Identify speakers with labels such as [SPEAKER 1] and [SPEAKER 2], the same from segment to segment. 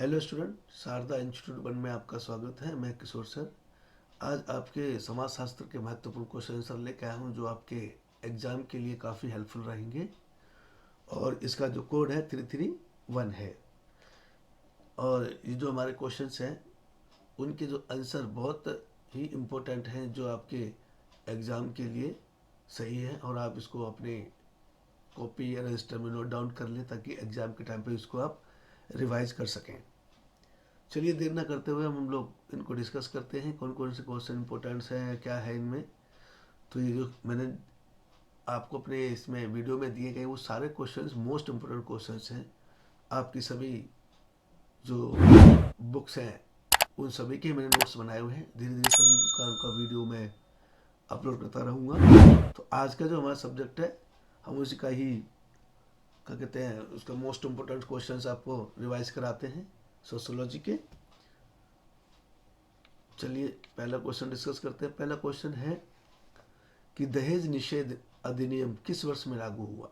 [SPEAKER 1] Hello student, Sharda institute one में आपका स्वागत है। मैं किशोर सर आज आपके समाजशास्त्र के महत्वपूर्ण क्वेश्चन आंसर लेके आया हूँ जो आपके एग्जाम के लिए काफ़ी हेल्पफुल रहेंगे। और इसका जो कोड है 331 है। और ये जो हमारे क्वेश्चंस हैं उनके जो आंसर बहुत ही इम्पोर्टेंट हैं जो आपके एग्ज़ाम के लिए सही है। और आप इसको अपने कॉपी या रजिस्टर में नोट डाउन कर लें ताकि एग्ज़ाम के टाइम पे इसको आप रिवाइज कर सकें। चलिए देर ना करते हुए हम लोग इनको डिस्कस करते हैं, कौन कौन से क्वेश्चन इंपॉर्टेंट्स हैं, क्या है इनमें। तो ये जो मैंने आपको अपने इसमें वीडियो में दिए गए वो सारे क्वेश्चंस मोस्ट इम्पोर्टेंट क्वेश्चंस हैं। आपकी सभी जो बुक्स हैं उन सभी के मैंने नोट्स बनाए हुए हैं। धीरे धीरे सभी का उनका वीडियो मैं अपलोड करता रहूँगा। तो आज का जो हमारा सब्जेक्ट है हम उसी का ही क्या कहते हैं उसका मोस्ट इम्पोर्टेंट क्वेश्चंस आपको रिवाइज कराते हैं सोशोलॉजी के। चलिए पहला क्वेश्चन डिस्कस करते हैं। पहला क्वेश्चन है कि दहेज निषेध अधिनियम किस वर्ष में लागू हुआ।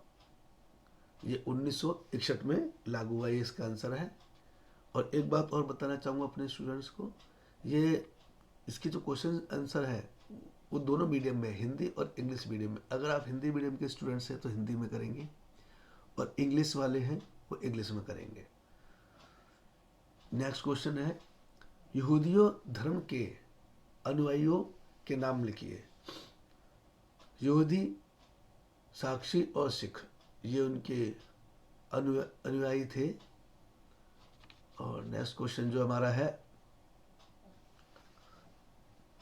[SPEAKER 1] ये 1961 में लागू हुआ, ये इसका आंसर है। और एक बात और बताना चाहूँगा अपने स्टूडेंट्स को, ये इसकी जो क्वेश्चन आंसर है वो दोनों मीडियम में, हिंदी और इंग्लिश मीडियम में। अगर आप हिंदी मीडियम के स्टूडेंट्स हैं तो हिंदी में करेंगे और इंग्लिश वाले हैं वो इंग्लिश में करेंगे। नेक्स्ट क्वेश्चन है यहूदियों धर्म के अनुयायियों के नाम लिखिए। यहूदी, साक्षी और सिख ये उनके अनुयायी थे। और नेक्स्ट क्वेश्चन जो हमारा है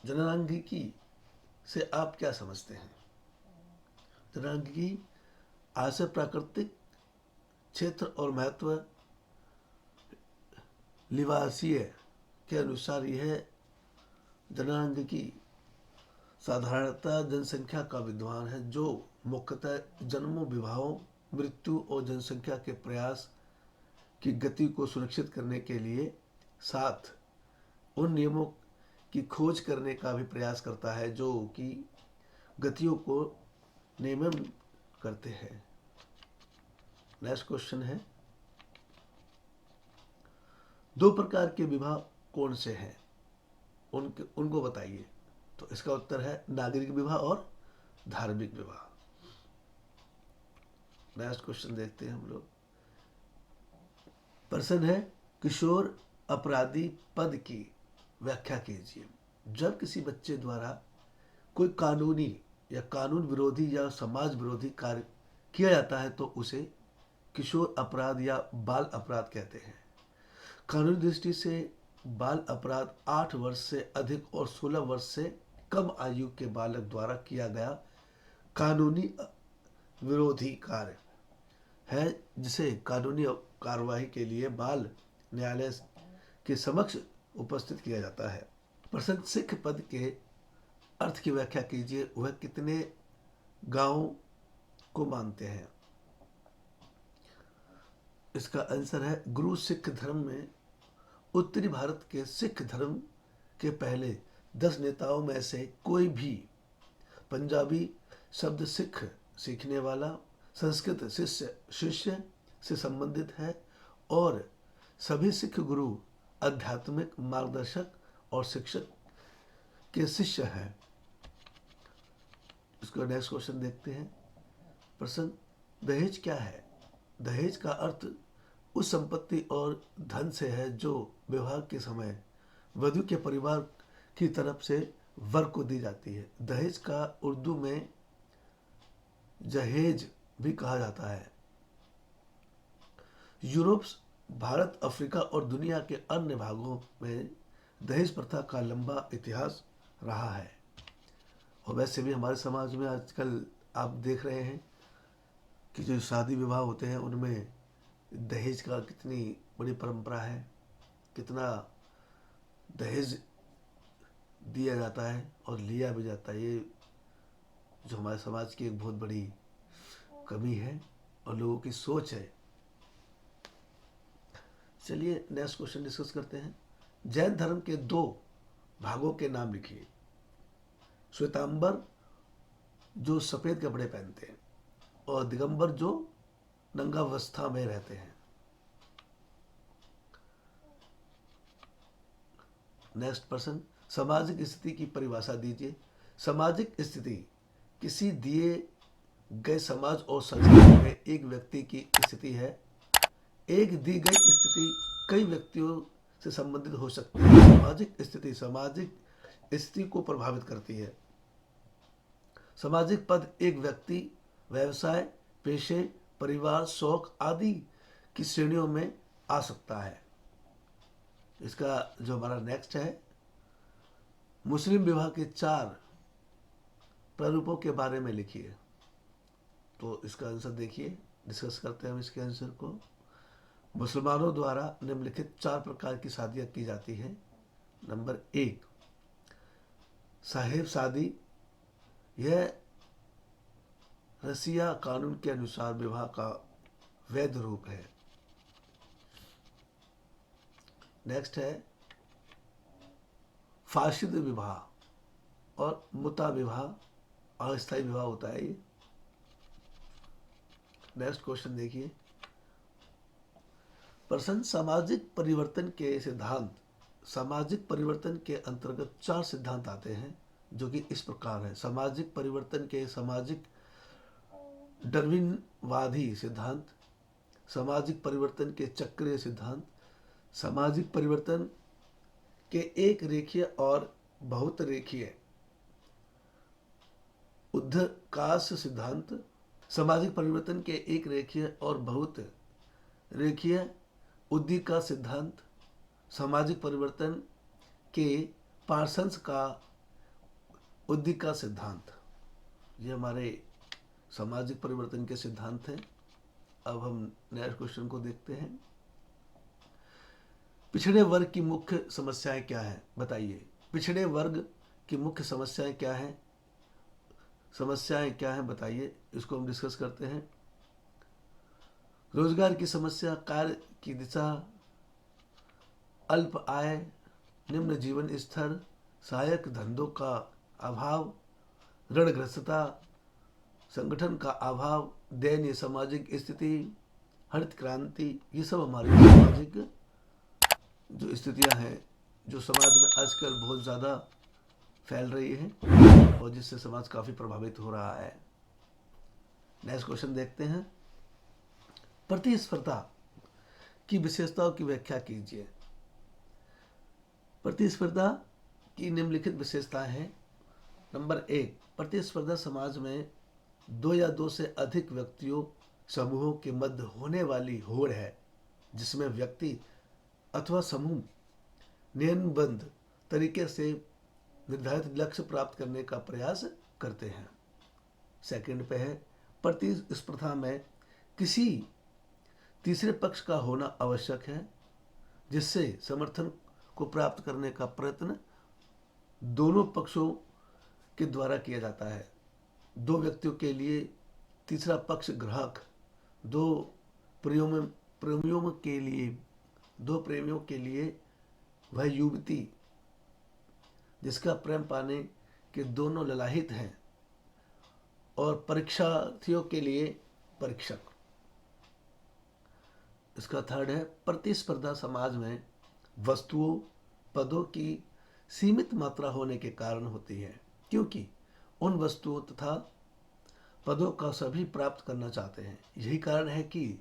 [SPEAKER 1] जननांगिकी से आप क्या समझते हैं। जननांगिकी आज से प्राकृतिक क्षेत्र और महत्व लिवासीय के अनुसार यह जननांगिकी साधारणतः जनसंख्या का विद्वान है जो मुख्यतः जन्मों, विवाहों, मृत्यु और जनसंख्या के प्रयास की गति को सुनिश्चित करने के लिए साथ उन नियमों की खोज करने का भी प्रयास करता है जो कि गतियों को नियमन करते हैं। नेक्स्ट क्वेश्चन है दो प्रकार के विवाह कौन से हैं, उनको बताइए। तो इसका उत्तर है नागरिक विवाह और धार्मिक विवाह। नेक्स्ट क्वेश्चन देखते हैं हम लोग। प्रश्न है किशोर अपराधी पद की व्याख्या कीजिए। जब किसी बच्चे द्वारा कोई कानूनी या कानून विरोधी या समाज विरोधी कार्य किया जाता है तो उसे किशोर अपराध या बाल अपराध कहते हैं। कानूनी दृष्टि से बाल अपराध 8 वर्ष से अधिक और 16 वर्ष से कम आयु के बालक द्वारा किया गया कानूनी विरोधी कार्य है जिसे कानूनी कार्रवाई के लिए बाल न्यायालय के समक्ष उपस्थित किया जाता है। प्रश्न सिख पद के अर्थ की व्याख्या कीजिए। वह कितने गांव को मानते हैं। इसका आंसर है गुरु सिख धर्म में उत्तरी भारत के सिख धर्म के पहले 10 नेताओं में से कोई भी पंजाबी शब्द सिख सीखने वाला संस्कृत शिष्य से संबंधित है और सभी सिख गुरु आध्यात्मिक मार्गदर्शक और शिक्षक के शिष्य हैं। इसका नेक्स्ट क्वेश्चन देखते हैं। प्रश्न दहेज क्या है। दहेज का अर्थ उस संपत्ति और धन से है जो विवाह के समय वधू के परिवार की तरफ से वर को दी जाती है। दहेज का उर्दू में जहेज भी कहा जाता है। यूरोप, भारत, अफ्रीका और दुनिया के अन्य भागों में दहेज प्रथा का लंबा इतिहास रहा है। और वैसे भी हमारे समाज में आजकल आप देख रहे हैं कि जो शादी विवाह होते हैं उनमें दहेज का कितनी बड़ी परंपरा है, कितना दहेज दिया जाता है और लिया भी जाता है। ये जो हमारे समाज की एक बहुत बड़ी कमी है और लोगों की सोच है। चलिए नेक्स्ट क्वेश्चन डिस्कस करते हैं। जैन धर्म के 2 भागों के नाम लिखिए। श्वेतांबर जो सफेद कपड़े पहनते हैं और दिगंबर जो नंगावस्था में रहते हैं। नेक्स्ट प्रश्न, सामाजिक स्थिति की परिभाषा दीजिए। सामाजिक स्थिति किसी दिए गए समाज और संस्कृति में एक व्यक्ति की स्थिति है। एक दी गई स्थिति कई व्यक्तियों से संबंधित हो सकती है। सामाजिक स्थिति सामाजिक स्थिति को प्रभावित करती है। सामाजिक पद एक व्यक्ति, व्यवसाय, पेशे, परिवार, शौक आदि की श्रेणियों में आ सकता है। इसका जो हमारा नेक्स्ट है, मुस्लिम विवाह के 4 प्रारूपों के बारे में लिखिए। तो इसका आंसर देखिए, डिस्कस करते हैं हम इसके आंसर को। मुसलमानों द्वारा निम्नलिखित 4 प्रकार की शादियां की जाती हैं। नंबर 1, साहेब शादी। यह रसिया कानून के अनुसार विवाह का वैध रूप है। नेक्स्ट है फाशिद विवाह और मुता विवाह, अस्थायी विवाह होता है ये। नेक्स्ट क्वेश्चन देखिए, प्रश्न, सामाजिक परिवर्तन के सिद्धांत। सामाजिक परिवर्तन के अंतर्गत 4 सिद्धांत आते हैं जो कि इस प्रकार है। सामाजिक परिवर्तन के सामाजिक डार्विनवादी सिद्धांत, सामाजिक परिवर्तन के चक्रीय सिद्धांत, सामाजिक परिवर्तन के एक रेखीय और बहुत रेखीय उद्काश सिद्धांत, सामाजिक परिवर्तन के एक रेखीय और बहुत रेखीय उद्दीका सिद्धांत, सामाजिक परिवर्तन के पार्सन्स का उद्दीका सिद्धांत। ये हमारे सामाजिक परिवर्तन के सिद्धांत हैं। अब हम नेक्स्ट क्वेश्चन को देखते हैं। पिछड़े वर्ग की मुख्य समस्याएं क्या हैं, बताइए। पिछड़े वर्ग की मुख्य समस्याएं क्या हैं, बताइए। इसको हम डिस्कस करते हैं। रोजगार की समस्या, कार्य की दिशा, अल्प आय, निम्न जीवन स्तर, सहायक धंधों का अभाव, ऋणग्रस्तता, संगठन का अभाव, दयनीय सामाजिक स्थिति, हरित क्रांति। ये सब हमारी सामाजिक जो स्थितियां हैं जो समाज में आजकल बहुत ज़्यादा फैल रही है और जिससे समाज काफ़ी प्रभावित हो रहा है। नेक्स्ट क्वेश्चन देखते हैं। प्रतिस्पर्धा की विशेषताओं की व्याख्या कीजिए। प्रतिस्पर्धा की निम्नलिखित विशेषताएं हैं। नंबर 1, प्रतिस्पर्धा समाज में 2 या 2 से अधिक व्यक्तियों समूहों के मध्य होने वाली होड़ है जिसमें व्यक्ति अथवा समूह नियमबद्ध तरीके से निर्धारित लक्ष्य प्राप्त करने का प्रयास करते हैं। सेकंड पे है, प्रतिस्पर्धा में किसी तीसरे पक्ष का होना आवश्यक है जिससे समर्थन को प्राप्त करने का प्रयत्न दोनों पक्षों के द्वारा किया जाता है। 2 व्यक्तियों के लिए तीसरा पक्ष ग्राहक, 2 प्रेमियों के लिए वह युवती जिसका प्रेम पाने के दोनों ललाहित हैं, और परीक्षार्थियों के लिए परीक्षक। इसका थर्ड है, प्रतिस्पर्धा समाज में वस्तुओं, पदों की सीमित मात्रा होने के कारण होती है क्योंकि उन वस्तुओं तथा पदों का सभी प्राप्त करना चाहते हैं। यही कारण है कि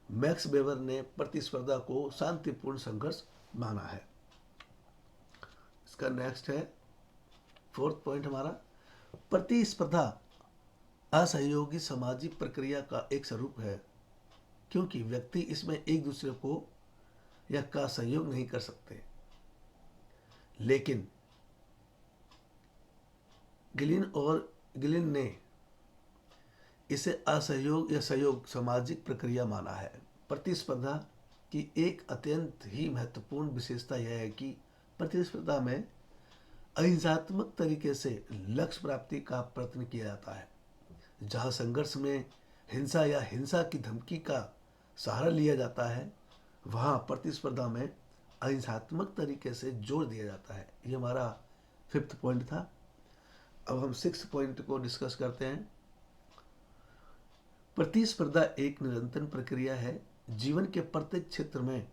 [SPEAKER 1] मैक्स वेबर ने प्रतिस्पर्धा को शांतिपूर्ण संघर्ष माना है। इसका नेक्स्ट है 4th पॉइंट हमारा, प्रतिस्पर्धा असहयोगी सामाजिक प्रक्रिया का एक स्वरूप है क्योंकि व्यक्ति इसमें एक दूसरे को या का सहयोग नहीं कर सकते। लेकिन गिलिन ने इसे असहयोग या सहयोग सामाजिक प्रक्रिया माना है। प्रतिस्पर्धा की एक अत्यंत ही महत्वपूर्ण विशेषता यह है कि प्रतिस्पर्धा में अहिंसात्मक तरीके से लक्ष्य प्राप्ति का प्रयत्न किया जाता है। जहां संघर्ष में हिंसा या हिंसा की धमकी का सहारा लिया जाता है, वहां प्रतिस्पर्धा में अहिंसात्मक तरीके से जोर दिया जाता है। ये हमारा 5th पॉइंट था। अब हम 6th पॉइंट को डिस्कस करते हैं। प्रतिस्पर्धा एक निरंतर प्रक्रिया है। जीवन के प्रत्येक क्षेत्र में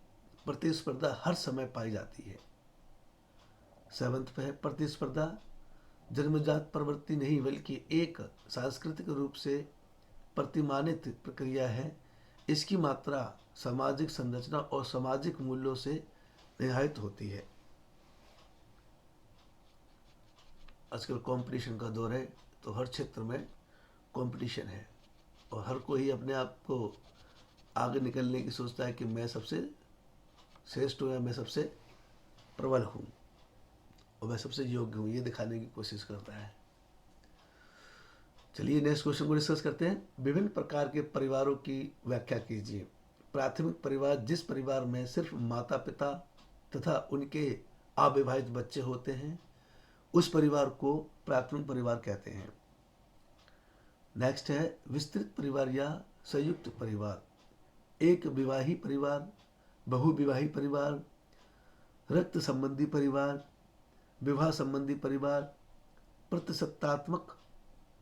[SPEAKER 1] प्रतिस्पर्धा हर समय पाई जाती है। 7th पे है प्रतिस्पर्धा जन्मजात प्रवृत्ति नहीं बल्कि एक सांस्कृतिक रूप से प्रतिमानित प्रक्रिया है। इसकी मात्रा सामाजिक संरचना और सामाजिक मूल्यों से निर्धारित होती है। आजकल कंपटीशन का दौर है, तो हर क्षेत्र में कंपटीशन है और हर कोई अपने आप को आगे निकलने की सोचता है कि मैं सबसे श्रेष्ठ हूँ या मैं सबसे प्रबल हूँ और मैं सबसे योग्य हूँ, ये दिखाने की कोशिश करता है। चलिए नेक्स्ट क्वेश्चन को डिस्कस करते हैं। विभिन्न प्रकार के परिवारों की व्याख्या कीजिए। प्राथमिक परिवार जिस परिवार में सिर्फ माता पिता तथा उनके अविवाहित बच्चे होते हैं, उस परिवार को प्राथमिक परिवार कहते हैं। नेक्स्ट है विस्तृत परिवार या संयुक्त परिवार। एक विवाही परिवार, बहुविवाही परिवार, रक्त संबंधी परिवार, विवाह संबंधी परिवार, प्रतिसत्तात्मक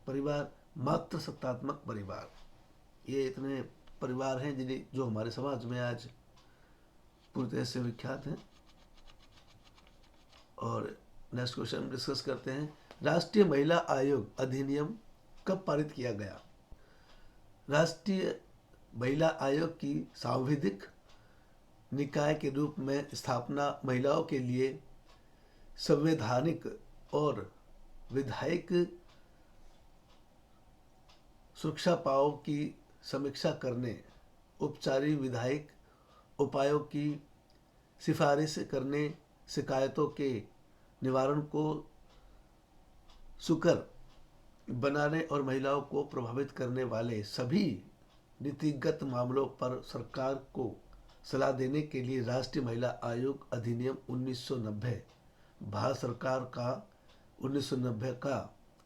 [SPEAKER 1] परिवार, मातृसत्तात्मक परिवार। ये इतने परिवार हैं जिन्हें जो हमारे समाज में आज पूरी तरह से विख्यात हैं। और नेक्स्ट क्वेश्चन डिस्कस करते हैं। राष्ट्रीय महिला आयोग अधिनियम कब पारित किया गया? राष्ट्रीय महिला आयोग की सांविधिक निकाय के रूप में स्थापना महिलाओं के लिए संवैधानिक और विधायिक सुरक्षा पाओं की समीक्षा करने, उपचारिक विधायिक उपायों की सिफारिश करने, शिकायतों के निवारण को सुकर बनाने और महिलाओं को प्रभावित करने वाले सभी नीतिगत मामलों पर सरकार को सलाह देने के लिए राष्ट्रीय महिला आयोग अधिनियम 1990 भारत सरकार का 1990 का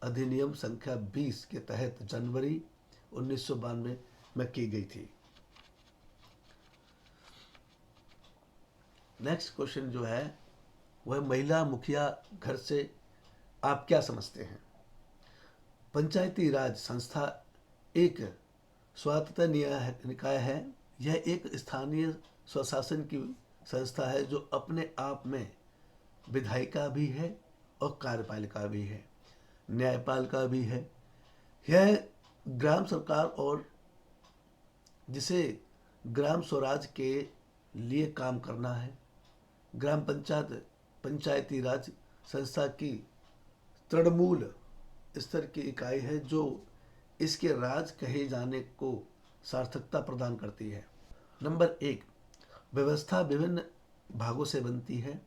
[SPEAKER 1] अधिनियम संख्या 20 के तहत जनवरी 1992 में की गई थी। नेक्स्ट क्वेश्चन जो है वह महिला मुखिया घर से आप क्या समझते हैं? पंचायती राज संस्था एक स्वायत्त निकाय है। यह एक स्थानीय स्वशासन की संस्था है जो अपने आप में विधायिका भी है और कार्यपालिका भी है, न्यायपालिका भी है। यह ग्राम सरकार और जिसे ग्राम स्वराज के लिए काम करना है। ग्राम पंचायत पंचायती राज संस्था की तृणमूल स्तर की इकाई है जो इसके राज कहे जाने को सार्थकता प्रदान करती है। नंबर 1, व्यवस्था विभिन्न भागों से बनती है।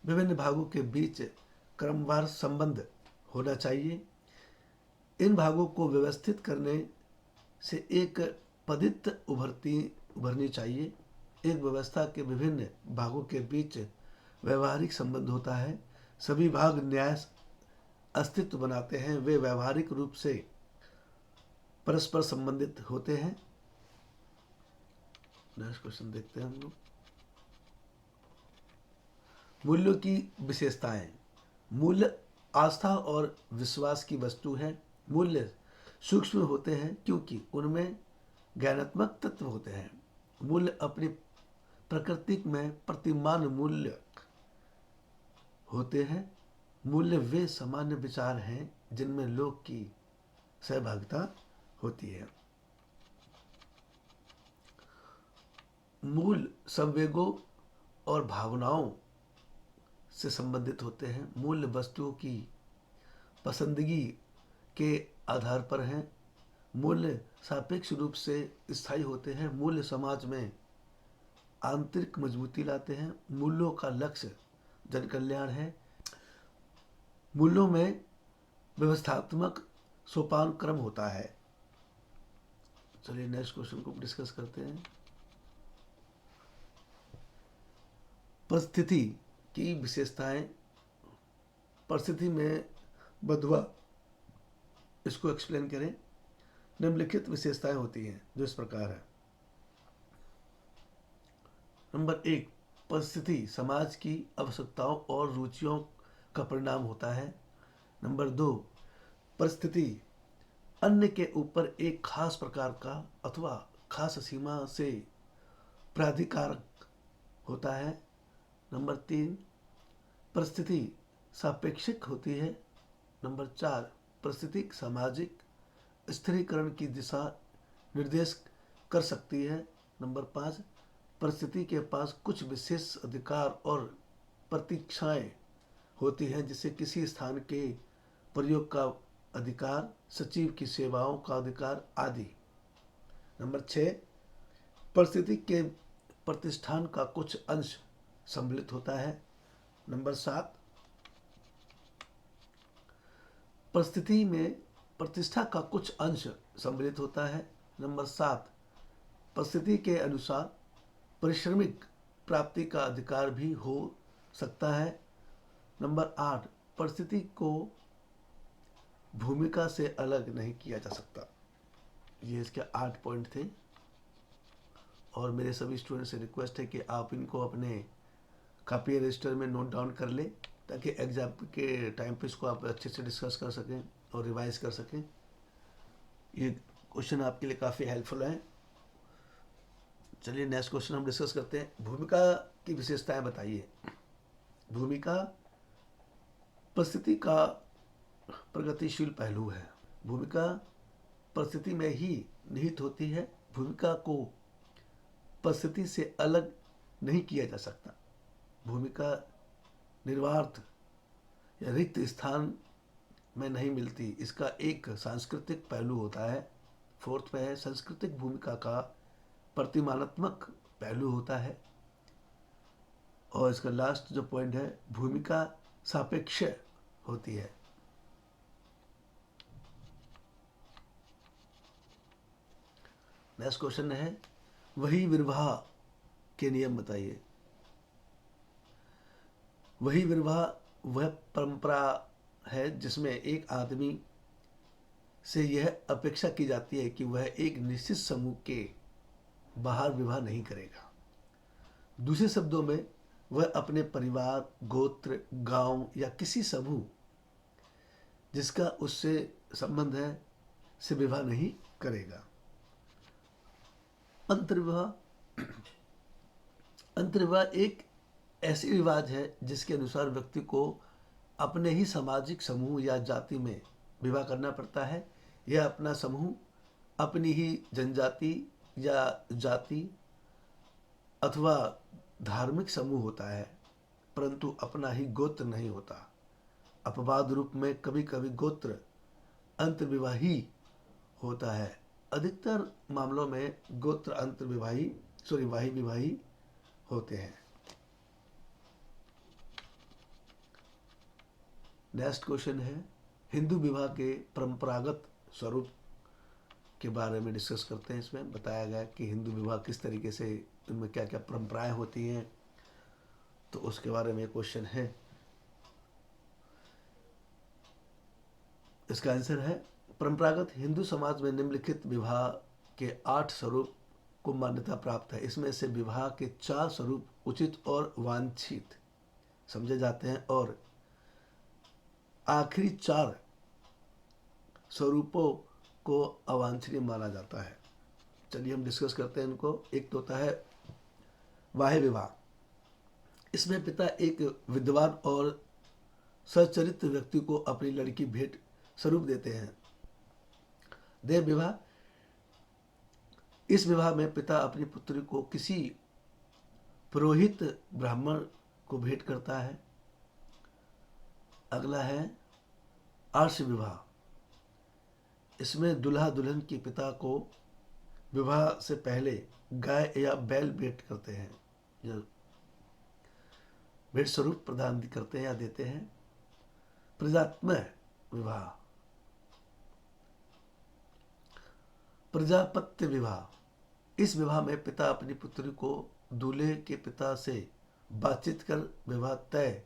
[SPEAKER 1] विभिन्न भागों के बीच क्रमवार संबंध होना चाहिए। इन भागों को व्यवस्थित करने से एक पद्धति उभरनी चाहिए। एक व्यवस्था के विभिन्न भागों के बीच व्यवहारिक संबंध होता है। सभी भाग न्याय अस्तित्व बनाते हैं। वे व्यवहारिक रूप से परस्पर संबंधित होते हैं। नेक्स्ट क्वेश्चन देखते हैं हम लोग। मूल्यों की विशेषताएं। मूल्य आस्था और विश्वास की वस्तु है। मूल्य सूक्ष्म होते हैं क्योंकि उनमें ज्ञानात्मक तत्व होते हैं। मूल्य अपनी प्रकृति में प्रतिमान मूल्य होते हैं। मूल्य वे सामान्य विचार हैं जिनमें लोग की सहभागिता होती है। मूल संवेगों और भावनाओं से संबंधित होते हैं। मूल्य वस्तुओं की पसंदगी के आधार पर हैं। मूल्य सापेक्ष रूप से स्थायी होते हैं। मूल्य समाज में आंतरिक मजबूती लाते हैं। मूल्यों का लक्ष्य जन कल्याण है। मूल्यों में व्यवस्थात्मक सोपान क्रम होता है। चलिए नेक्स्ट क्वेश्चन को डिस्कस करते हैं। परिस्थिति की विशेषताएं। परिस्थिति में बदवा इसको एक्सप्लेन करें। निम्नलिखित विशेषताएं होती हैं जो इस प्रकार है। नंबर 1, परिस्थिति समाज की आवश्यकताओं और रुचियों का परिणाम होता है। नंबर 2, परिस्थिति अन्य के ऊपर एक खास प्रकार का अथवा खास सीमा से प्राधिकारक होता है। नंबर 3, परिस्थिति सापेक्षिक होती है। नंबर 4, परिस्थिति सामाजिक स्थिरीकरण की दिशा निर्देश कर सकती है। नंबर 5, परिस्थिति के पास कुछ विशेष अधिकार और प्रतीक्षाएं होती हैं, जिसे किसी स्थान के प्रयोग का अधिकार, सचिव की सेवाओं का अधिकार आदि। नंबर 6, परिस्थिति के प्रतिष्ठान का कुछ अंश सम्मिलित होता है। नंबर 7, परिस्थिति में प्रतिष्ठा का कुछ अंश सम्मिलित होता है। नंबर 7, परिस्थिति के अनुसार पारिश्रमिक प्राप्ति का अधिकार भी हो सकता है। नंबर 8, परिस्थिति को भूमिका से अलग नहीं किया जा सकता। ये इसके 8 पॉइंट थे और मेरे सभी स्टूडेंट से रिक्वेस्ट है कि आप इनको अपने कॉपी रजिस्टर में नोट डाउन कर लें, ताकि एग्जाम के टाइम पे इसको आप अच्छे से डिस्कस कर सकें और रिवाइज कर सकें। ये क्वेश्चन आपके लिए काफ़ी हेल्पफुल है। चलिए नेक्स्ट क्वेश्चन हम डिस्कस करते हैं। भूमिका की विशेषताएं बताइए। भूमिका परिस्थिति का प्रगतिशील पहलू है। भूमिका परिस्थिति में ही निहित होती है। भूमिका को परिस्थिति से अलग नहीं किया जा सकता। भूमिका निर्वार्थ या रिक्त स्थान में नहीं मिलती, इसका एक सांस्कृतिक पहलू होता है। 4th पे है, सांस्कृतिक भूमिका का प्रतिमानात्मक पहलू होता है। और इसका लास्ट जो पॉइंट है, भूमिका सापेक्ष होती है। नेक्स्ट क्वेश्चन है, वही विवाह के नियम बताइए। वही विवाह वह परंपरा है जिसमें एक आदमी से यह अपेक्षा की जाती है कि वह एक निश्चित समूह के बाहर विवाह नहीं करेगा। दूसरे शब्दों में, वह अपने परिवार, गोत्र, गांव या किसी समूह जिसका उससे संबंध है से विवाह नहीं करेगा। अंतर्विवाह अंतर्विवाह एक ऐसी रिवाज है जिसके अनुसार व्यक्ति को अपने ही सामाजिक समूह या जाति में विवाह करना पड़ता है। यह अपना समूह अपनी ही जनजाति या जाति अथवा धार्मिक समूह होता है, परंतु अपना ही गोत्र नहीं होता। अपवाद रूप में कभी कभी गोत्र अंतर्विवाही होता है। अधिकतर मामलों में गोत्र अंतर्विवाही वाही विवाही होते हैं। नेक्स्ट क्वेश्चन है, हिंदू विवाह के परंपरागत स्वरूप के बारे में डिस्कस करते हैं। इसमें बताया गया कि हिंदू विवाह किस तरीके से, उनमें क्या क्या परंपराएं होती हैं, तो उसके बारे में क्वेश्चन है। इसका आंसर है, परंपरागत हिंदू समाज में निम्नलिखित विवाह के 8 स्वरूप को मान्यता प्राप्त है। इसमें से विवाह के 4 स्वरूप उचित और वांछित समझे जाते हैं और आखिरी 4 स्वरूपों को अवांछनीय माना जाता है। चलिए हम डिस्कस करते हैं इनको। एक तो होता है वाह्य विवाह। इसमें पिता एक विद्वान और सच्चरित्र व्यक्ति को अपनी लड़की भेंट स्वरूप देते हैं। देव विवाह, इस विवाह में पिता अपनी पुत्री को किसी पुरोहित ब्राह्मण को भेंट करता है। अगला है आर्ष विवाह। इसमें दुल्हा दुल्हन के पिता को विवाह से पहले गाय या बैल भेंट करते हैं, जो भेंट स्वरूप प्रदान करते हैं या देते हैं। प्रजात्मय विवाह, प्रजापत्य विवाह, इस विवाह में पिता अपनी पुत्री को दूल्हे के पिता से बातचीत कर विवाह तय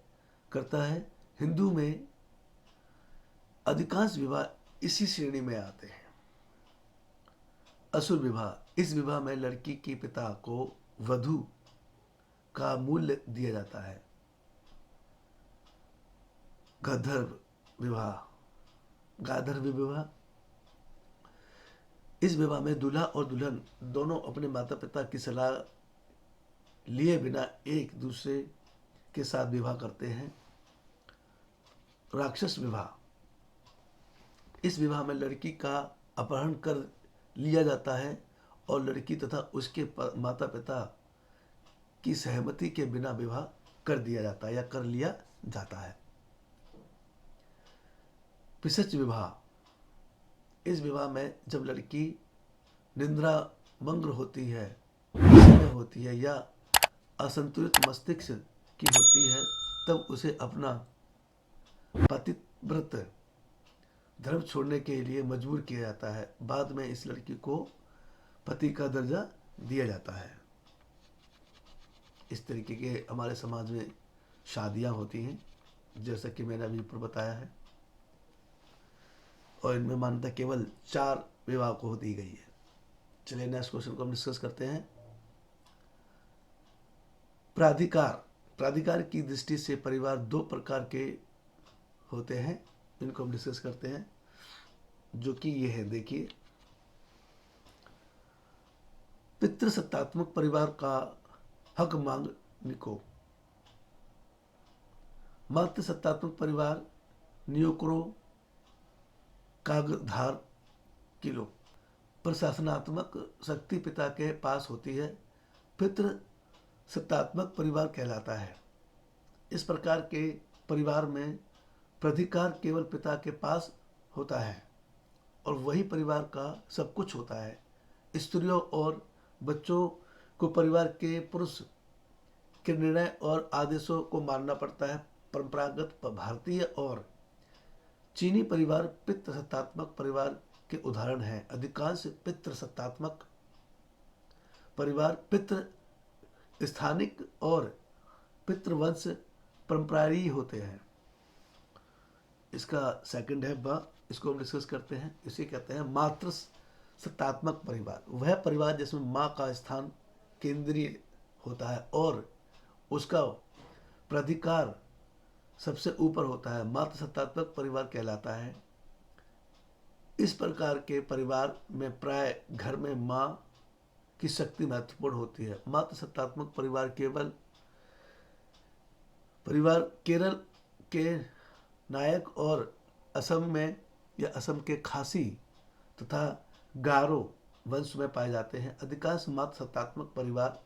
[SPEAKER 1] करता है। हिंदू में अधिकांश विवाह इसी श्रेणी में आते हैं। असुर विवाह, इस विवाह में लड़की के पिता को वधू का मूल्य दिया जाता है। गांधर्व विवाह, इस विवाह में दूल्हा और दुल्हन दोनों अपने माता पिता की सलाह लिए बिना एक दूसरे के साथ विवाह करते हैं। राक्षस विवाह। इस विवाह में लड़की का अपहरण कर लिया जाता है और लड़की तथा उसके माता पिता की सहमति के बिना विवाह कर दिया जाता है या कर लिया जाता है। पिशाच विवाह। इस विवाह में जब लड़की निद्रा मंग्र होती है, में होती है या असंतुलित मस्तिष्क की होती है, तब उसे अपना पतिव्रत धर्म छोड़ने के लिए मजबूर किया जाता है। बाद में इस लड़की को पति का दर्जा दिया जाता है। इस तरीके के हमारे समाज में शादियां होती हैं, जैसा कि मैंने अभी ऊपर बताया है, और इनमें मान्यता केवल 4 विवाह को दी गई है। चलिए नेक्स्ट क्वेश्चन को हम डिस्कस करते हैं। प्राधिकार। प्राधिकार की दृष्टि से परिवार 2 प्रकार के होते हैं, इनको हम डिस्कस करते हैं, जो कि ये है। देखिए, पितृसत्तात्मक परिवार का हक मांगने को, मातृसत्तात्मक परिवार नियोक्रो कागधार किलो, प्रशासनात्मक शक्ति पिता के पास होती है, पितृ सत्तात्मक परिवार कहलाता है। इस प्रकार के परिवार में प्राधिकार केवल पिता के पास होता है और वही परिवार का सब कुछ होता है। स्त्रियों और बच्चों को परिवार के पुरुष के निर्णय और आदेशों को मानना पड़ता है। परंपरागत भारतीय और चीनी परिवार पितृसत्तात्मक परिवार के उदाहरण हैं। अधिकांश पितृसत्तात्मक परिवार पितृ स्थानिक और पितृवंश परंपराई होते हैं। इसका सेकंड है इसको हम डिस्कस करते हैं। इसे कहते हैं मातृ सत्तात्मक परिवार। वह परिवार जिसमें माँ का स्थान केंद्रीय होता है और उसका प्राधिकार सबसे ऊपर होता है, मातृ सत्तात्मक परिवार कहलाता है। इस प्रकार के परिवार में प्राय घर में माँ की शक्ति महत्वपूर्ण होती है। मातृ सत्तात्मक परिवार केरल के नायक और असम में या असम के खासी तथा गारो वंश में पाए जाते हैं। अधिकांश मातृ सत्तात्मक परिवार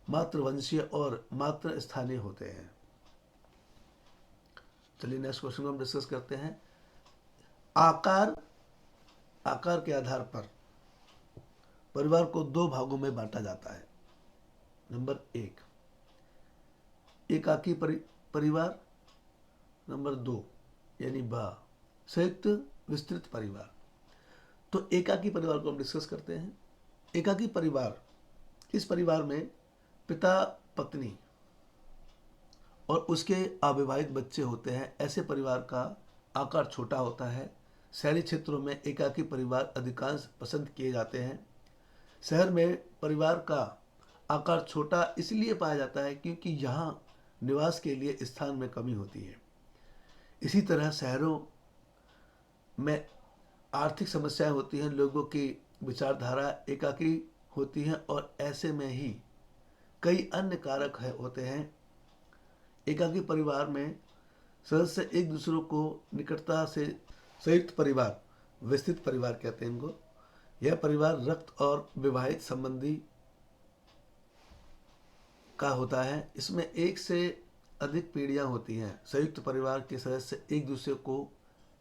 [SPEAKER 1] मातृवंशीय और मातृ स्थानीय होते हैं। चलिए नेक्स्ट क्वेश्चन को हम डिस्कस करते हैं। आकार के आधार पर परिवार को 2 भागों में बांटा जाता है। नंबर 1 एकाकी परिवार, नंबर 2 यानी संयुक्त विस्तृत परिवार। तो एकाकी परिवार को हम डिस्कस करते हैं। एकाकी परिवार, इस परिवार में पिता पत्नी और उसके अविवाहित बच्चे होते हैं। ऐसे परिवार का आकार छोटा होता है। शहरी क्षेत्रों में एकाकी परिवार अधिकांश पसंद किए जाते हैं। शहर में परिवार का आकार छोटा इसलिए पाया जाता है क्योंकि यहाँ निवास के लिए स्थान में कमी होती है। इसी तरह शहरों में आर्थिक समस्याएं होती हैं, लोगों की विचारधारा एकाकी होती है और ऐसे में ही कई अन्य कारक होते हैं। एकाकी परिवार में सदस्य एक दूसरे को निकटता से संयुक्त परिवार, विस्तृत परिवार कहते हैं इनको। यह परिवार रक्त और विवाहित संबंधी का होता है। इसमें एक से अधिक पीढ़ियां होती हैं। संयुक्त परिवार के सदस्य एक दूसरे को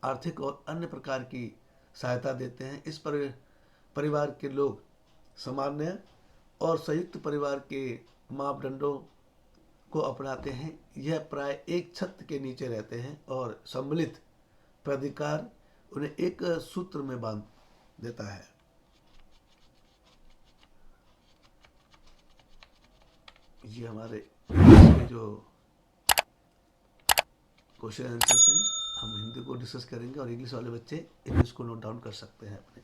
[SPEAKER 1] आर्थिक और अन्य प्रकार की सहायता देते हैं। इस परिवार के लोग सामान्य और संयुक्त परिवार के मापदंडों को अपनाते हैं। यह प्राय एक छत के नीचे रहते हैं और सम्मिलित प्राधिकार उन्हें एक सूत्र में बांध देता है। ये हमारे जो क्वेश्चन आंसर्स हैं, हम हिंदी को डिस्कस करेंगे और इंग्लिश वाले बच्चे इंग्लिश को नोट डाउन कर सकते हैं अपने।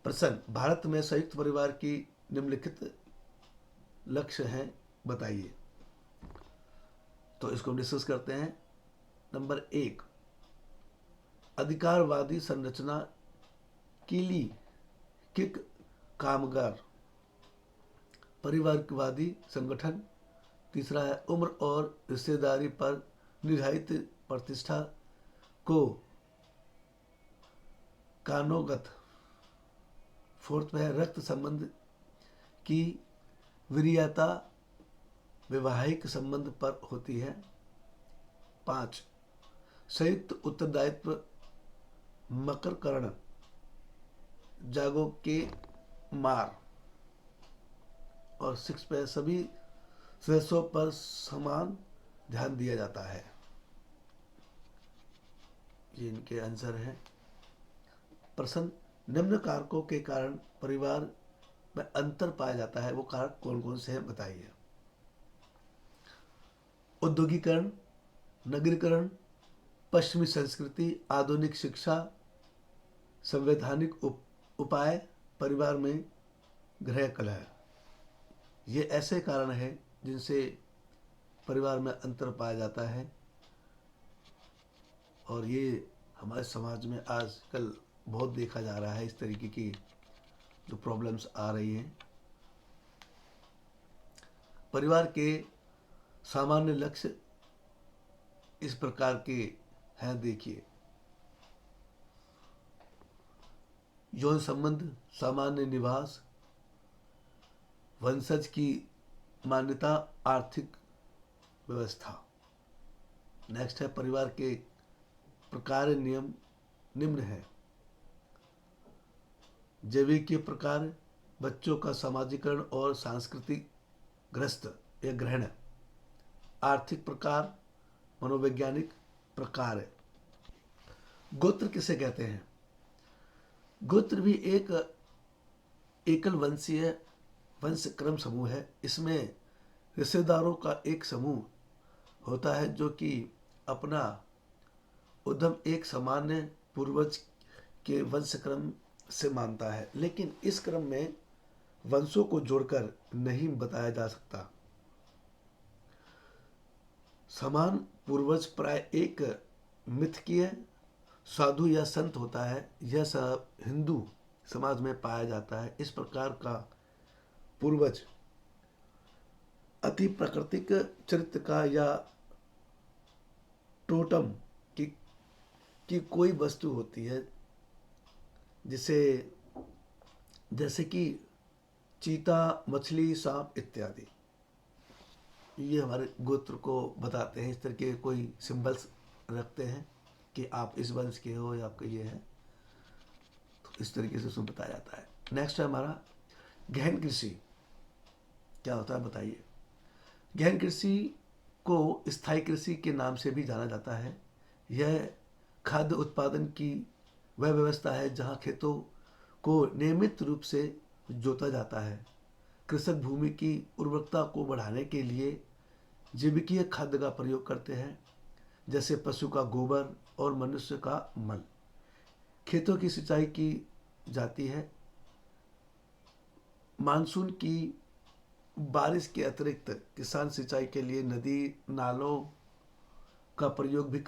[SPEAKER 1] प्रश्न, भारत में संयुक्त परिवार की निम्नलिखित लक्ष्य हैं, बताइए। तो इसको हम डिस्कस करते हैं। नंबर 1 अधिकारवादी संरचना कीली किक कामगार परिवारवादी संगठन। तीसरा है उम्र और रिश्तेदारी पर निर्धारित प्रतिष्ठा को कानोगत। फोर्थ में है रक्त संबंध की वरीयता वैवाहिक संबंध पर होती है। 5 संयुक्त उत्तरदायित्व मकरकरण जागो के मार। और 6 पे सभी सदस्यों पर समान ध्यान दिया जाता है। ये इनके आंसर हैं। प्रश्न निम्न कारकों के कारण परिवार में अंतर पाया जाता है, वो कारक कौन कौन से हैं बताइए। औद्योगिकरण, नगरीकरण, पश्चिमी संस्कृति, आधुनिक शिक्षा, संवैधानिक उपाय, परिवार में गृह कलह। ये ऐसे कारण हैं जिनसे परिवार में अंतर पाया जाता है और ये हमारे समाज में आजकल बहुत देखा जा रहा है। इस तरीके की जो प्रॉब्लम्स आ रही हैं। परिवार के सामान्य लक्ष्य इस प्रकार के हैं, देखिए। यौन संबंध, सामान्य निवास, वंशज की मान्यता, आर्थिक व्यवस्था। नेक्स्ट है परिवार के प्रकार नियम निम्न है। जैविकीय प्रकार, बच्चों का सामाजिकरण और सांस्कृतिक ग्रस्त या ग्रहण। आर्थिक प्रकार, मनोवैज्ञानिक प्रकार। गोत्र किसे कहते हैं? गोत्र भी एक एकल वंशीय वंश क्रम समूह है। इसमें रिश्तेदारों का एक समूह होता है जो कि अपना उद्गम एक सामान्य पूर्वज के वंश क्रम से मानता है, लेकिन इस क्रम में वंशों को जोड़कर नहीं बताया जा सकता। समान पूर्वज प्राय एक मिथकीय साधु या संत होता है। यह सब हिंदू समाज में पाया जाता है। इस प्रकार का पूर्वज अति प्राकृतिक चरित्र का या टोटम की कोई वस्तु होती है, जिसे जैसे कि चीता, मछली, सांप इत्यादि। ये हमारे गोत्र को बताते हैं। इस तरह के कोई सिंबल्स रखते हैं कि आप इस वंश के हो या आपका ये है, तो इस तरीके से उसमें बताया जाता है। नेक्स्ट है हमारा गहन कृषि। क्या होता है बताइए। गहन कृषि को स्थायी कृषि के नाम से भी जाना जाता है। यह खाद्य उत्पादन की वह व्यवस्था है जहाँ खेतों को नियमित रूप से जोता जाता है। कृषक भूमि की उर्वरकता को बढ़ाने के लिए जैविकीय खाद्य का प्रयोग करते हैं, जैसे पशु का गोबर और मनुष्य का मल। खेतों की सिंचाई की जाती है। मानसून की बारिश के अतिरिक्त किसान सिंचाई के लिए नदी, नालों का प्रयोग भी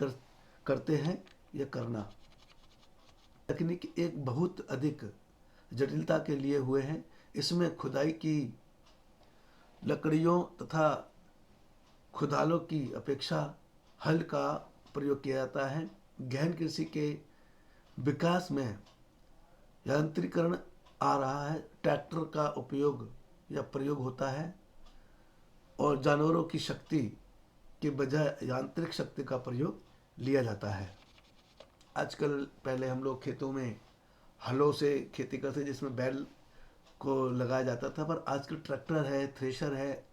[SPEAKER 1] करते हैं या करना। तकनीक एक बहुत अधिक जटिलता के लिए हुए हैं। इसमें खुदाई की लकड़ियों तथा खुदालों की अपेक्षा हल का प्रयोग किया जाता है। गहन कृषि के विकास में यांत्रिकरण आ रहा है। ट्रैक्टर का उपयोग या प्रयोग होता है और जानवरों की शक्ति के बजाय यांत्रिक शक्ति का प्रयोग लिया जाता है। आजकल पहले हम लोग खेतों में हलों से खेती करते जिसमें बैल को लगाया जाता था, पर आजकल ट्रैक्टर है, थ्रेशर है।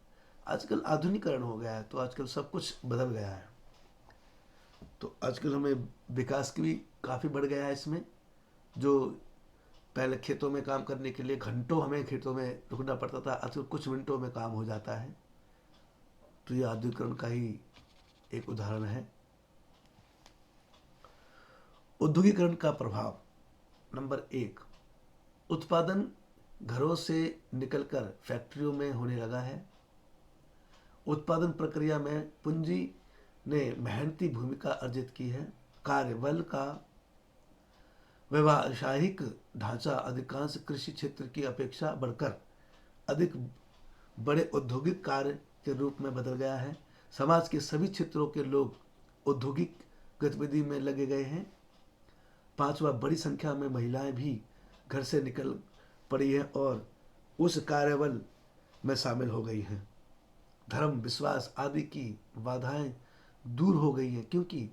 [SPEAKER 1] आजकल आधुनिकीकरण हो गया है, तो आजकल सब कुछ बदल गया है। तो आजकल हमें विकास की भी काफ़ी बढ़ गया है इसमें। जो पहले खेतों में काम करने के लिए घंटों हमें खेतों में रुकना पड़ता था, आजकल कुछ मिनटों में काम हो जाता है। तो ये आधुनिकीकरण का ही एक उदाहरण है। औद्योगिकरण का प्रभाव। नंबर 1, उत्पादन घरों से निकलकर फैक्ट्रियों में होने लगा है। उत्पादन प्रक्रिया में पूंजी ने मेहनती भूमिका अर्जित की है। कार्यबल का व्यावसायिक ढांचा अधिकांश कृषि क्षेत्र की अपेक्षा बढ़कर अधिक बड़े औद्योगिक कार्य के रूप में बदल गया है। समाज के सभी क्षेत्रों के लोग औद्योगिक गतिविधि में लगे गए हैं। पांचवा, बड़ी संख्या में महिलाएं भी घर से निकल पड़ी हैं और उस कार्यबल में शामिल हो गई हैं। धर्म, विश्वास आदि की बाधाएं दूर हो गई हैं क्योंकि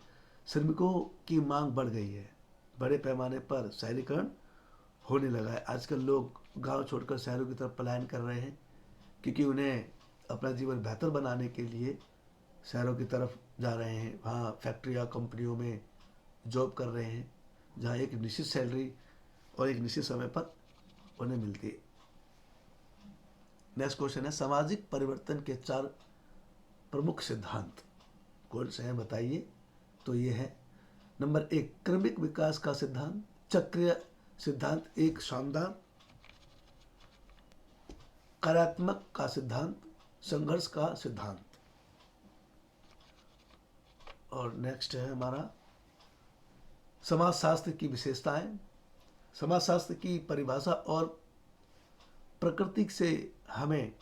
[SPEAKER 1] श्रमिकों की मांग बढ़ गई है। बड़े पैमाने पर शहरीकरण होने लगा है। आजकल लोग गांव छोड़कर शहरों की तरफ पलायन कर रहे हैं क्योंकि उन्हें अपना जीवन बेहतर बनाने के लिए शहरों की तरफ जा रहे हैं। वहाँ फैक्ट्री या कंपनियों में जॉब कर रहे हैं जहाँ एक निश्चित सैलरी और एक निश्चित समय पर उन्हें मिलती है। नेक्स्ट क्वेश्चन है, सामाजिक परिवर्तन के 4 प्रमुख सिद्धांत कौन से हैं बताइए। तो ये है, नंबर 1, क्रमिक विकास का सिद्धांत। चक्रीय सिद्धांत, एक शानदार। कार्यात्मक का सिद्धांत। संघर्ष का सिद्धांत। और नेक्स्ट है हमारा समाजशास्त्र की विशेषताएं। समाजशास्त्र की परिभाषा और प्रकृति से हमें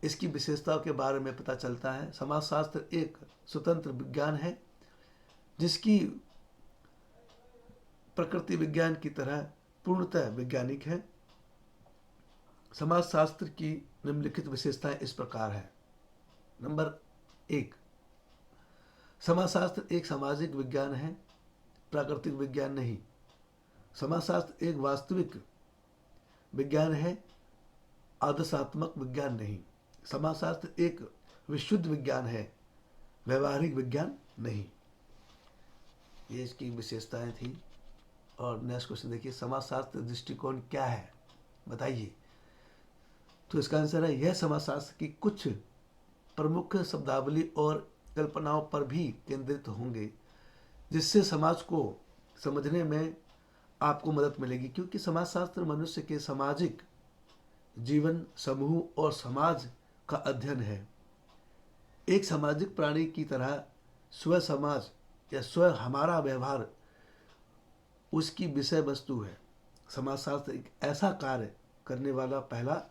[SPEAKER 1] इसकी विशेषताओं के बारे में पता चलता है। समाजशास्त्र एक स्वतंत्र विज्ञान है जिसकी प्रकृति विज्ञान की तरह पूर्णतः वैज्ञानिक है। समाजशास्त्र की निम्नलिखित विशेषताएं इस प्रकार है। नंबर 1, समाजशास्त्र एक सामाजिक विज्ञान है, प्राकृतिक विज्ञान नहीं। समाजशास्त्र एक वास्तविक विज्ञान है, आदर्शात्मक विज्ञान नहीं। समाजशास्त्र एक विशुद्ध विज्ञान है, व्यवहारिक विज्ञान नहीं। ये इसकी विशेषताएं थी। और नेक्स्ट क्वेश्चन देखिए, समाजशास्त्र दृष्टिकोण क्या है बताइए। तो इसका आंसर है, यह समाजशास्त्र की कुछ प्रमुख शब्दावली और कल्पनाओं पर भी केंद्रित होंगे जिससे समाज को समझने में आपको मदद मिलेगी। क्योंकि समाजशास्त्र मनुष्य के सामाजिक जीवन, समूह और समाज का अध्ययन है। एक सामाजिक प्राणी की तरह स्व समाज या स्व हमारा व्यवहार उसकी विषय वस्तु है। समाजशास्त्र एक ऐसा कार्य करने वाला पहला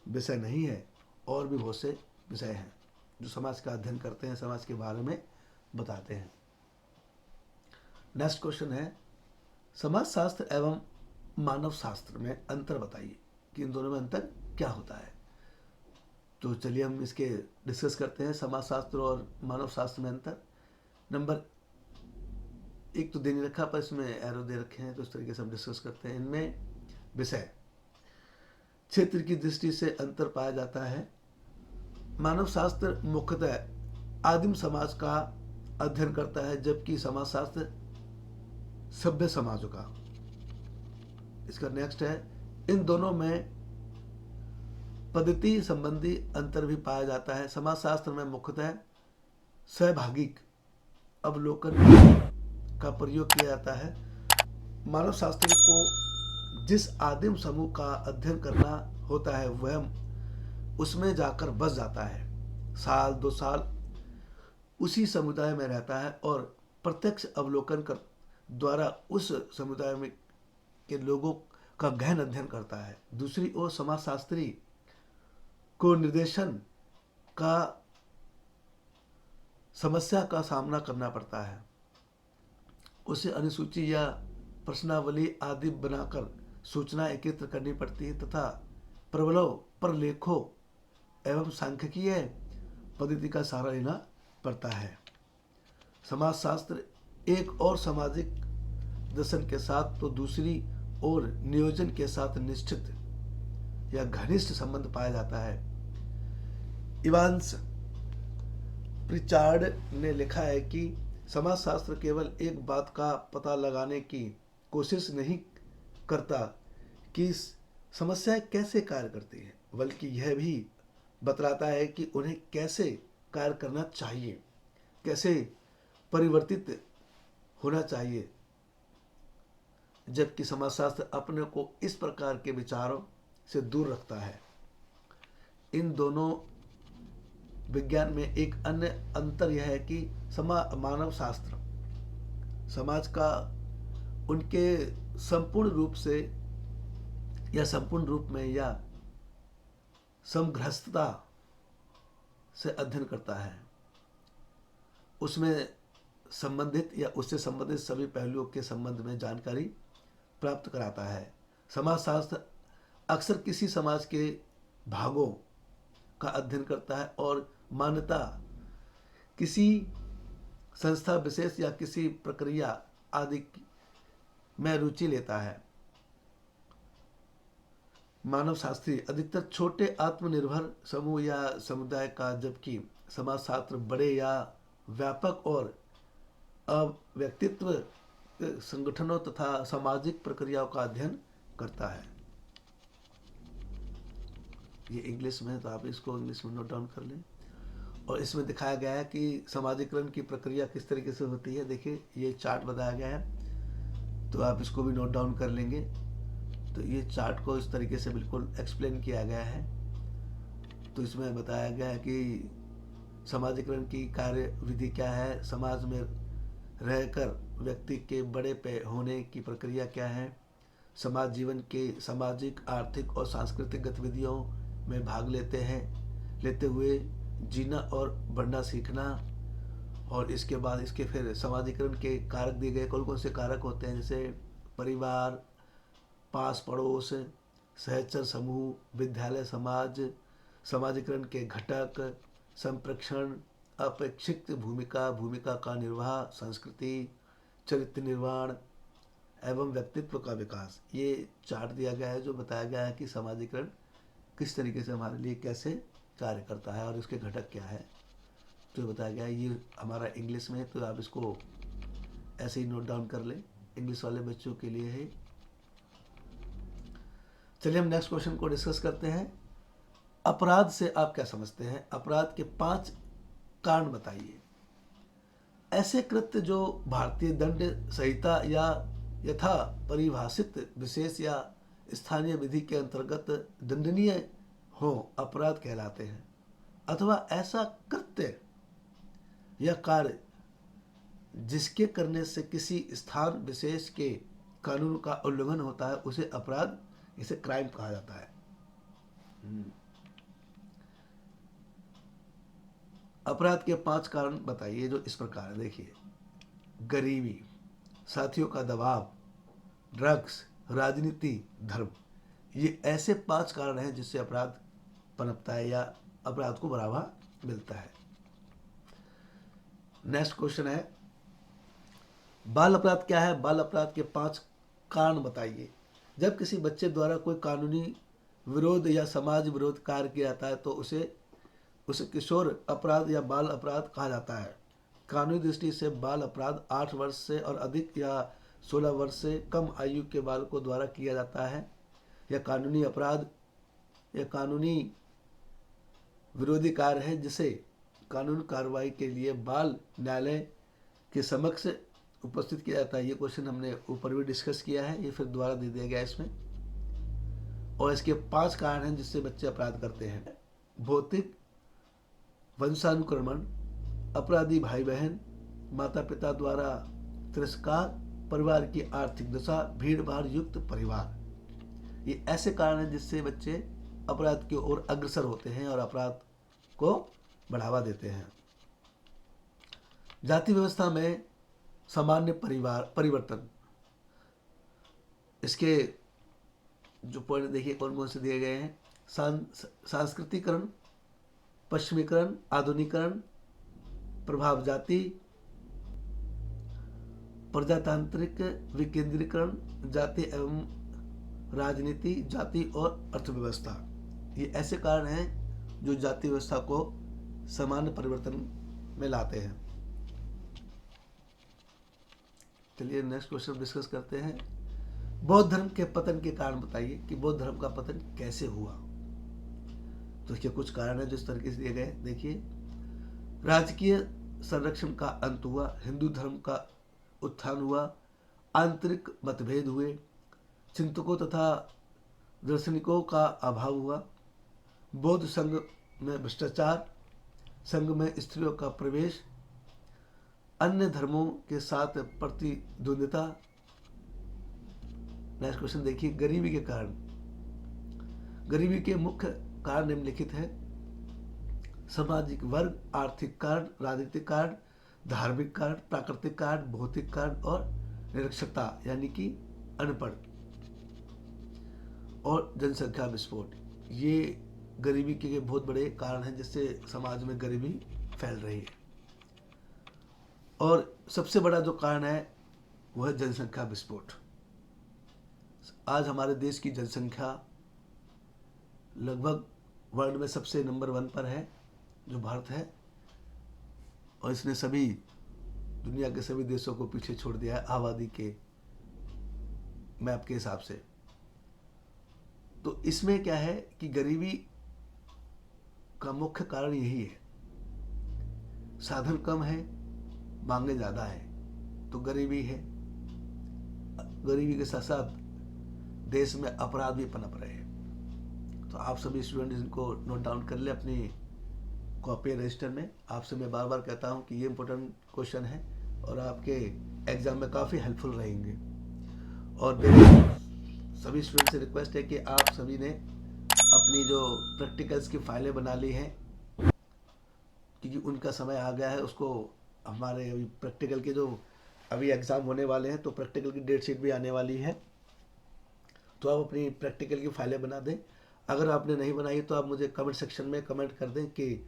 [SPEAKER 1] विषय नहीं है, और भी बहुत से विषय हैं जो समाज का अध्ययन करते हैं, समाज के बारे में बताते हैं। नेक्स्ट क्वेश्चन है, समाजशास्त्र एवं मानव शास्त्र में अंतर बताइए कि इन दोनों में अंतर क्या होता है। तो चलिए हम इसके डिस्कस करते हैं, समाजशास्त्र और मानव शास्त्र में अंतर। नंबर 1 तो दे नहीं रखा पर इसमें एरो दे रखे हैं, तो इस तरीके से हम डिस्कस करते हैं। इनमें विषय क्षेत्र की दृष्टि से अंतर पाया जाता है। मानव शास्त्र मुख्यतः आदिम समाज का अध्ययन करता है, जबकि समाजशास्त्र सभ्य समाजों का। इसका नेक्स्ट है, इन दोनों में पद्धति संबंधी अंतर भी पाया जाता है। समाजशास्त्र में मुख्यतः सहभागिक अवलोकन का प्रयोग किया जाता है। मानव शास्त्र को जिस आदिम समूह का अध्ययन करना होता है वह उसमें जाकर बस जाता है, साल 2 साल उसी समुदाय में रहता है और प्रत्यक्ष अवलोकन कर द्वारा उस समुदाय में के लोगों का गहन अध्ययन करता है। दूसरी ओर समाजशास्त्री को निर्देशन का समस्या का सामना करना पड़ता है। उसे अनुसूची या प्रश्नावली आदि बनाकर सूचना एकत्र करनी पड़ती है तथा प्रबलों पर लेखों एवं सांख्यिकीय पद्धति का सहारा लेना पड़ता है। समाजशास्त्र एक और सामाजिक दर्शन के साथ तो दूसरी ओर नियोजन के साथ निश्चित या घनिष्ठ संबंध पाया जाता है। इवांस प्रिचार्ड ने लिखा है कि समाजशास्त्र केवल एक बात का पता लगाने की कोशिश नहीं करता कि समस्याएं कैसे कार्य करती हैं, बल्कि यह भी बतलाता है कि उन्हें कैसे कार्य करना चाहिए, कैसे परिवर्तित होना चाहिए। जबकि समाजशास्त्र अपने को इस प्रकार के विचारों से दूर रखता है। इन दोनों विज्ञान में एक अन्य अंतर यह है कि मानव शास्त्र समाज का उनके संपूर्ण रूप से या संपूर्ण रूप में या समग्रस्तता से अध्ययन करता है। उसमें संबंधित या उससे संबंधित सभी पहलुओं के संबंध में जानकारी प्राप्त कराता है। समाजशास्त्र अक्सर किसी समाज के भागों का अध्ययन करता है और मान्यता किसी संस्था विशेष या किसी प्रक्रिया आदि में रुचि लेता है। मानव शास्त्री अधिकतर छोटे आत्मनिर्भर समूह या समुदाय का, जबकि समाजशास्त्र बड़े या व्यापक और अव्यक्तित्व संगठनों तथा सामाजिक प्रक्रियाओं का अध्ययन करता है। ये इंग्लिश में है, तो आप इसको इंग्लिश में नोट डाउन कर लें। और इसमें दिखाया गया है कि समाजीकरण की प्रक्रिया किस तरीके से होती है। देखिए, ये चार्ट बताया गया है, तो आप इसको भी नोट डाउन कर लेंगे। तो ये चार्ट को इस तरीके से बिल्कुल एक्सप्लेन किया गया है। तो इसमें बताया गया है कि समाजीकरण की कार्य विधि क्या है, समाज में रहकर व्यक्ति के बड़े पे होने की प्रक्रिया क्या है, समाज जीवन के सामाजिक, आर्थिक और सांस्कृतिक गतिविधियों में भाग लेते हुए जीना और बढ़ना सीखना। और इसके बाद इसके फिर समाजीकरण के कारक दिए गए, कौन कौन से कारक होते हैं, जैसे परिवार, पास पड़ोस, सहचर समूह, विद्यालय, समाज, समाजीकरण के घटक, संप्रेक्षण, अपेक्षित भूमिका का निर्वाह, संस्कृति, चरित्र निर्माण एवं व्यक्तित्व का विकास। ये चार्ट दिया गया है जो बताया गया है कि समाजीकरण किस तरीके से हमारे लिए कैसे कार्य करता है और इसके घटक क्या है, तो ये बताया गया है। ये हमारा इंग्लिश में है, तो आप इसको ऐसे ही नोट डाउन कर लें, इंग्लिश वाले बच्चों के लिए है। चलिए हम नेक्स्ट क्वेश्चन को डिस्कस करते हैं। अपराध से आप क्या समझते हैं? अपराध के 5 कारण बताइए। ऐसे कृत्य जो भारतीय दंड संहिता या यथा परिभाषित विशेष या स्थानीय विधि के अंतर्गत दंडनीय हो अपराध कहलाते हैं, अथवा ऐसा कृत्य या कार्य जिसके करने से किसी स्थान विशेष के कानून का उल्लंघन होता है उसे अपराध, इसे क्राइम कहा जाता है। अपराध के 5 कारण बताइए जो इस प्रकार है। देखिए, गरीबी, साथियों का दबाव, ड्रग्स, राजनीति, धर्म। ये ऐसे 5 कारण हैं जिससे अपराध पनपता है या अपराध को बढ़ावा मिलता है। नेक्स्ट क्वेश्चन है, बाल अपराध क्या है? बाल अपराध के 5 कारण बताइए। जब किसी बच्चे द्वारा कोई कानूनी विरोध या समाज विरोध कार्य किया जाता है तो उसे किशोर अपराध या बाल अपराध कहा जाता है। कानूनी दृष्टि से बाल अपराध 8 वर्ष से और अधिक या 16 वर्ष से कम आयु के बालकों द्वारा किया जाता है। यह कानूनी अपराध या कानूनी विरोधी कार्य है जिसे कानून कार्रवाई के लिए बाल न्यायालय के समक्ष उपस्थित किया जाता है। ये क्वेश्चन हमने ऊपर भी डिस्कस किया है, ये फिर दोबारा दे दिया गया इसमें। और इसके 5 कारण हैं जिससे बच्चे अपराध करते हैं। भौतिक वंशानुक्रमण, अपराधी भाई बहन, माता पिता द्वारा तिरस्कार, परिवार की आर्थिक दशा, भीड़ भाड़ युक्त परिवार। ये ऐसे कारण हैं जिससे बच्चे अपराध की ओर अग्रसर होते हैं और अपराध को बढ़ावा देते हैं। जाति व्यवस्था में सामान्य परिवर्तन, इसके जो पॉइंट देखिए कौन कौन से दिए गए हैं। सांस्कृतिकरण, पश्चिमीकरण, आधुनिकरण, प्रभाव जाति, प्रजातांत्रिक विकेंद्रीकरण, जाति एवं राजनीति, जाति और अर्थव्यवस्था। ये ऐसे कारण हैं जो जाति व्यवस्था को सामान्य परिवर्तन में लाते हैं। चलिए नेक्स्ट क्वेश्चन डिस्कस करते हैं। बौद्ध धर्म के पतन के कारण बताइए कि बौद्ध धर्म का पतन कैसे हुआ। तो इसके कुछ कारण है जो इस तरीके से दिए गए। देखिए, राजकीय संरक्षण का अंत हुआ, हिंदू धर्म का उत्थान हुआ, आंतरिक मतभेद हुए, चिंतकों तथा दार्शनिकों का अभाव हुआ, बौद्ध संघ में भ्रष्टाचार, संघ में स्त्रियों का प्रवेश, अन्य धर्मों के साथ प्रतिद्वंदिता। नेक्स्ट क्वेश्चन देखिए, गरीबी के कारण। गरीबी के मुख्य कारण निम्नलिखित है: सामाजिक वर्ग, आर्थिक कारण, राजनीतिक कारण, धार्मिक कारण, प्राकृतिक कारण, भौतिक कारण और निरक्षरता यानी कि अनपढ़ और जनसंख्या विस्फोट, ये गरीबी के बहुत बड़े कारण हैं जिससे समाज में गरीबी फैल रही है। और सबसे बड़ा जो कारण है वह है जनसंख्या विस्फोट। आज हमारे देश की जनसंख्या लगभग वर्ल्ड में सबसे नंबर 1 पर है, जो भारत है, और इसने सभी दुनिया के सभी देशों को पीछे छोड़ दिया है आबादी के मैप के हिसाब से। तो इसमें क्या है कि गरीबी का मुख्य कारण यही है, साधन कम है, मांगे ज़्यादा है, तो गरीबी है। गरीबी के साथ साथ देश में अपराध भी पनप रहे हैं। तो आप सभी स्टूडेंट इनको नोट डाउन कर ले अपनी कॉपी रजिस्टर में। आपसे मैं बार बार कहता हूं कि ये इंपॉर्टेंट क्वेश्चन है और आपके एग्जाम में काफ़ी हेल्पफुल रहेंगे। और मेरे सभी स्टूडेंट से रिक्वेस्ट है कि आप सभी ने अपनी जो प्रैक्टिकल्स की फाइलें बना ली हैं, क्योंकि उनका समय आ गया है। उसको हमारे अभी प्रैक्टिकल के जो अभी एग्ज़ाम होने वाले हैं, तो प्रैक्टिकल की डेट शीट भी आने वाली है, तो आप अपनी प्रैक्टिकल की फाइलें बना दें। अगर आपने नहीं बनाई तो आप मुझे कमेंट सेक्शन में कमेंट कर दें कि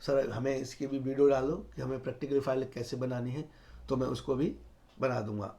[SPEAKER 1] सर हमें इसकी भी वीडियो डालो कि हमें प्रैक्टिकल फाइल कैसे बनानी है, तो मैं उसको भी बना दूंगा।